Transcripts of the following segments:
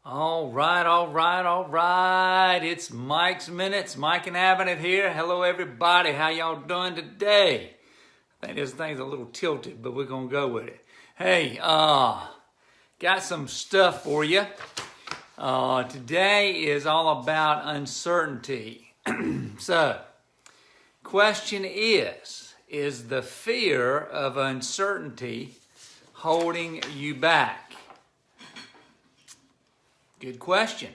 All right, all right, all right. It's Mike's Minutes. Mike and Avenant here. Hello, everybody. How y'all doing today? I think this thing's a little tilted, but we're going to go with it. Hey, got some stuff for you. Today is all about uncertainty. So, question is the fear of uncertainty holding you back? Good question.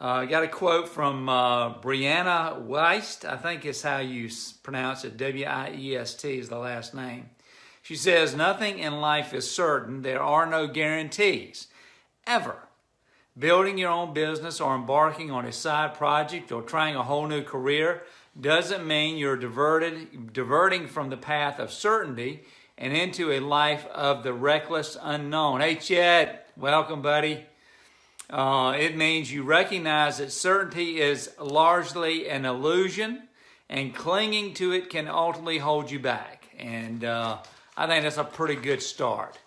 I got a quote from Brianna Wiest. I think is how you pronounce it. W-I-E-S-T is the last name. She says, nothing in life is certain. There are no guarantees. Ever. Building your own business or embarking on a side project or trying a whole new career doesn't mean you're diverting from the path of certainty and into a life of the reckless unknown. Hey, Chad. Welcome, buddy. It means you recognize that certainty is largely an illusion and clinging to it can ultimately hold you back. And I think that's a pretty good start.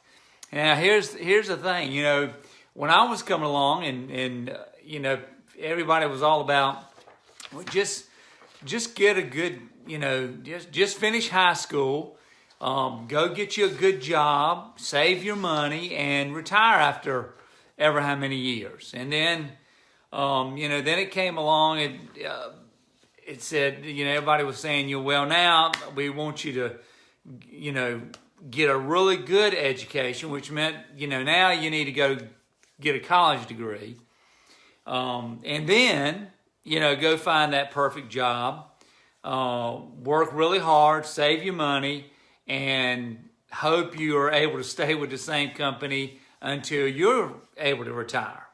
Now, here's the thing. You know, when I was coming along and you know, everybody was all about, well, just get a good, you know, just finish high school, go get you a good job, save your money, and retire after ever how many years. And then, you know, then it came along and it said, you know, everybody was saying, well, now we want you to, you know, get a really good education, which meant, you know, now you need to go get a college degree. And then, you know, go find that perfect job, work really hard, save your money, and hope you are able to stay with the same company until you're able to retire.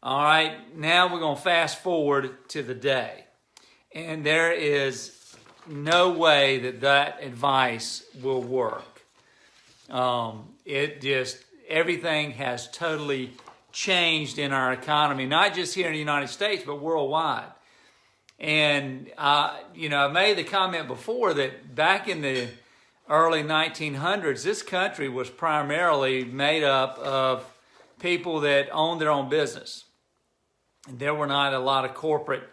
All right, now we're going to fast forward to the day. And there is no way that advice will work. Everything has totally changed in our economy, not just here in the United States, but worldwide. And, you know, I made the comment before that back in the early 1900s, this country was primarily made up of people that owned their own business. And there were not a lot of corporate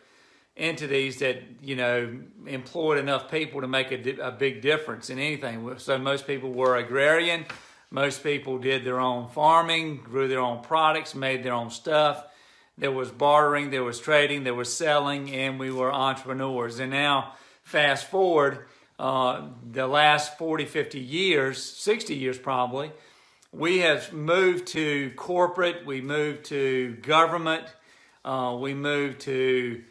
entities that, you know, employed enough people to make a big difference in anything. So most people were agrarian. Most people did their own farming, grew their own products, made their own stuff. There was bartering, there was trading, there was selling, and we were entrepreneurs. And now, fast forward, the last 40, 50 years, 60 years probably, we have moved to corporate, we moved to government, we moved to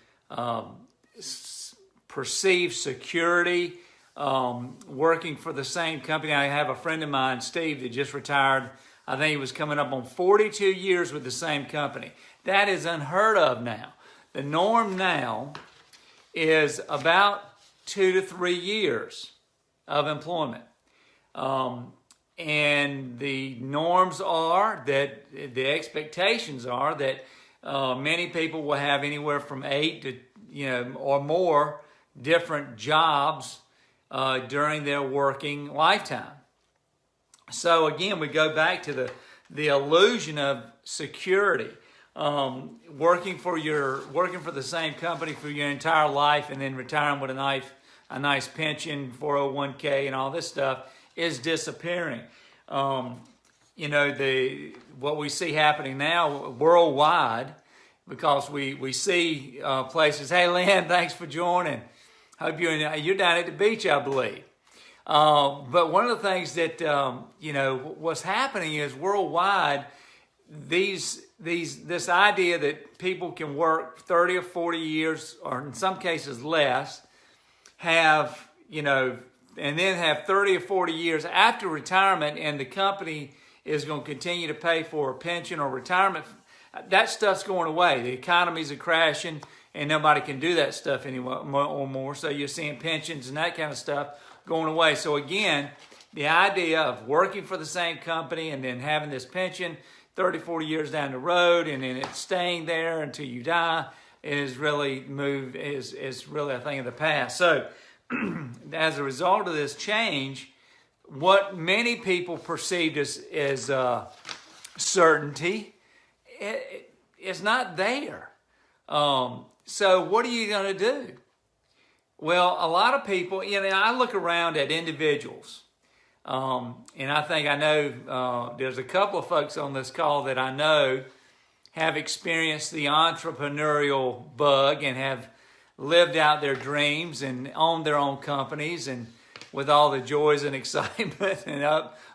perceived security, working for the same company. I have a friend of mine, Steve, that just retired. I think he was coming up on 42 years with the same company. That is unheard of now. The norm now is about 2 to 3 years of employment. And the norms are that, the expectations are that many people will have anywhere from 8 to, you know, or more different jobs during their working lifetime. So again, we go back to the illusion of security. Working for the same company for your entire life and then retiring with a nice pension, 401k, and all this stuff is disappearing. You know, what we see happening now worldwide, because we see places. Hey, Lynn, thanks for joining. Hope you're down at the beach, I believe. But one of the things that you know, what's happening is worldwide, this idea that people can work 30 or 40 years, or in some cases less, have, you know, and then have 30 or 40 years after retirement, and the company is going to continue to pay for a pension or retirement. That stuff's going away. The economies are crashing, and nobody can do that stuff anymore or more. So you're seeing pensions and that kind of stuff going away. So again, the idea of working for the same company and then having this pension 30, 40 years down the road, and then it's staying there until you die is really a thing of the past. So as a result of this change, what many people perceived as certainty it's not there. So what are you going to do? Well, a lot of people, I look around at individuals, and I know there's a couple of folks on this call that I know have experienced the entrepreneurial bug and have lived out their dreams and owned their own companies, and with all the joys and excitement and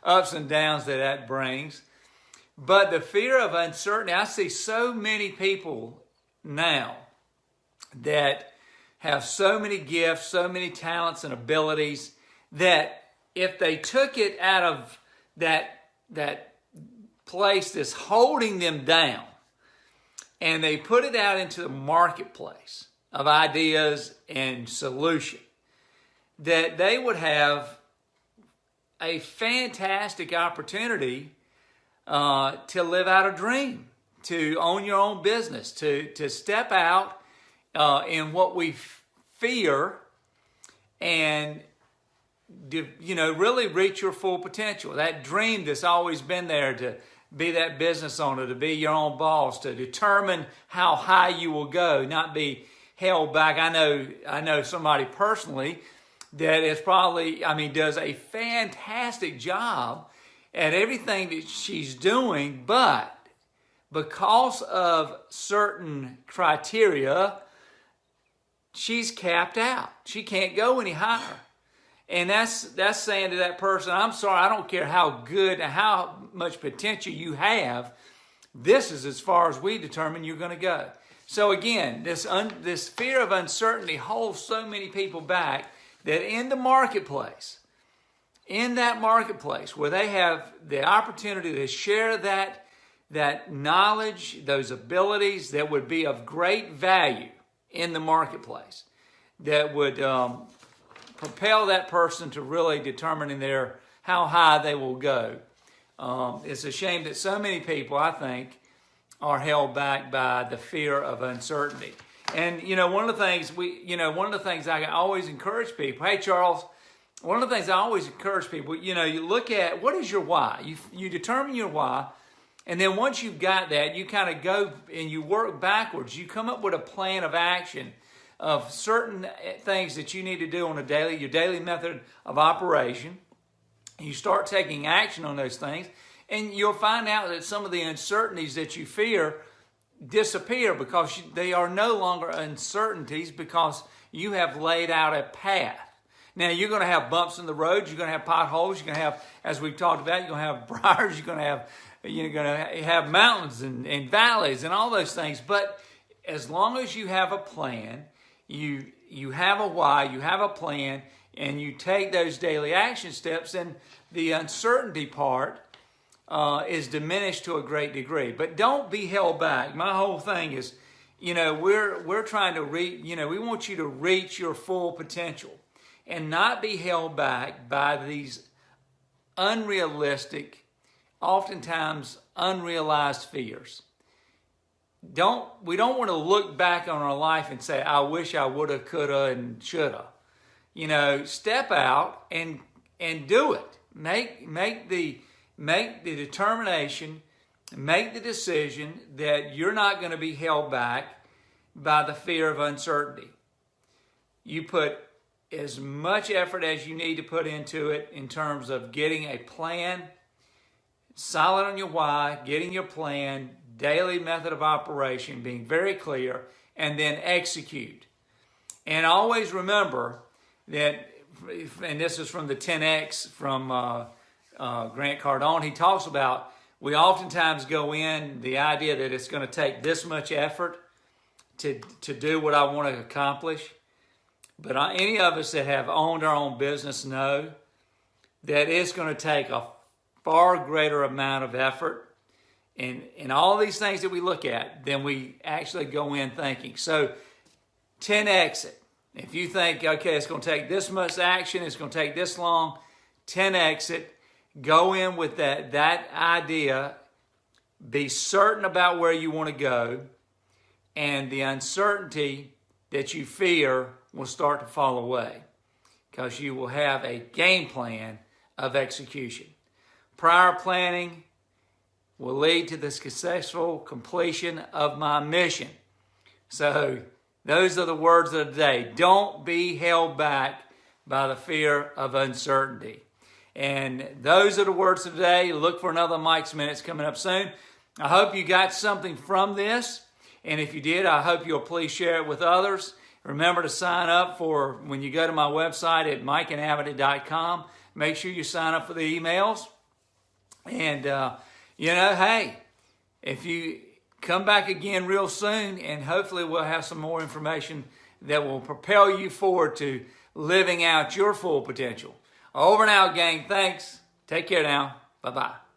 ups and downs that brings. But the fear of uncertainty, I see so many people now that have so many gifts, so many talents and abilities, that if they took it out of that place that's holding them down and they put it out into the marketplace of ideas and solution, that they would have a fantastic opportunity to live out a dream, to own your own business, to step out in what we fear and really reach your full potential. That dream that's always been there, to be that business owner, to be your own boss, to determine how high you will go, not be held back. I know somebody personally that is probably, does a fantastic job at everything that she's doing, but because of certain criteria, she's capped out. She can't go any higher. And that's saying to that person, I'm sorry, I don't care how good and how much potential you have, this is as far as we determine you're going to go. So again, this fear of uncertainty holds so many people back, that in that marketplace where they have the opportunity to share that knowledge, those abilities that would be of great value in the marketplace, that would propel that person to really determining how high they will go. It's a shame that so many people, I think, are held back by the fear of uncertainty. And one of the things I always encourage people. Hey, Charles, one of the things I always encourage people. You look at what is your why. You determine your why, and then once you've got that, you kind of go and you work backwards. You come up with a plan of action of certain things that you need to do on your daily method of operation. You start taking action on those things, and you'll find out that some of the uncertainties that you fear disappear, because they are no longer uncertainties, because you have laid out a path. Now, you're going to have bumps in the road. You're going to have potholes. You're going to have, as we've talked about, you're going to have briars. You're going to have mountains and valleys and all those things. But as long as you have a plan, you have a why, you have a plan, and you take those daily action steps, and the uncertainty part is diminished to a great degree. But don't be held back. My whole thing is, we're trying to reach, we want you to reach your full potential and not be held back by these unrealistic, oftentimes unrealized fears. We don't want to look back on our life and say, I wish I woulda, coulda, and shoulda. Step out and do it. Make the determination, make the decision that you're not going to be held back by the fear of uncertainty. You put as much effort as you need to put into it in terms of getting a plan, solid on your why, getting your plan, daily method of operation, being very clear, and then execute. And always remember that, and this is from the 10X from Grant Cardone, he talks about, we oftentimes go in the idea that it's going to take this much effort to do what I want to accomplish. But any of us that have owned our own business know that it's going to take a far greater amount of effort and all these things that we look at than we actually go in thinking. So 10X it. If you think, okay, it's going to take this much action, it's going to take this long, 10X it. Go in with that idea. Be certain about where you want to go, and the uncertainty that you fear will start to fall away, because you will have a game plan of execution. Prior planning will lead to the successful completion of my mission. So those are the words of the day. Don't be held back by the fear of uncertainty. And those are the words of the day. Look for another Mike's Minutes coming up soon. I hope you got something from this. And if you did, I hope you'll please share it with others. Remember to sign up for when you go to my website at mikeandavity.com. Make sure you sign up for the emails. And, hey, if you come back again real soon, and hopefully we'll have some more information that will propel you forward to living out your full potential. Over and out, gang. Thanks. Take care now. Bye-bye.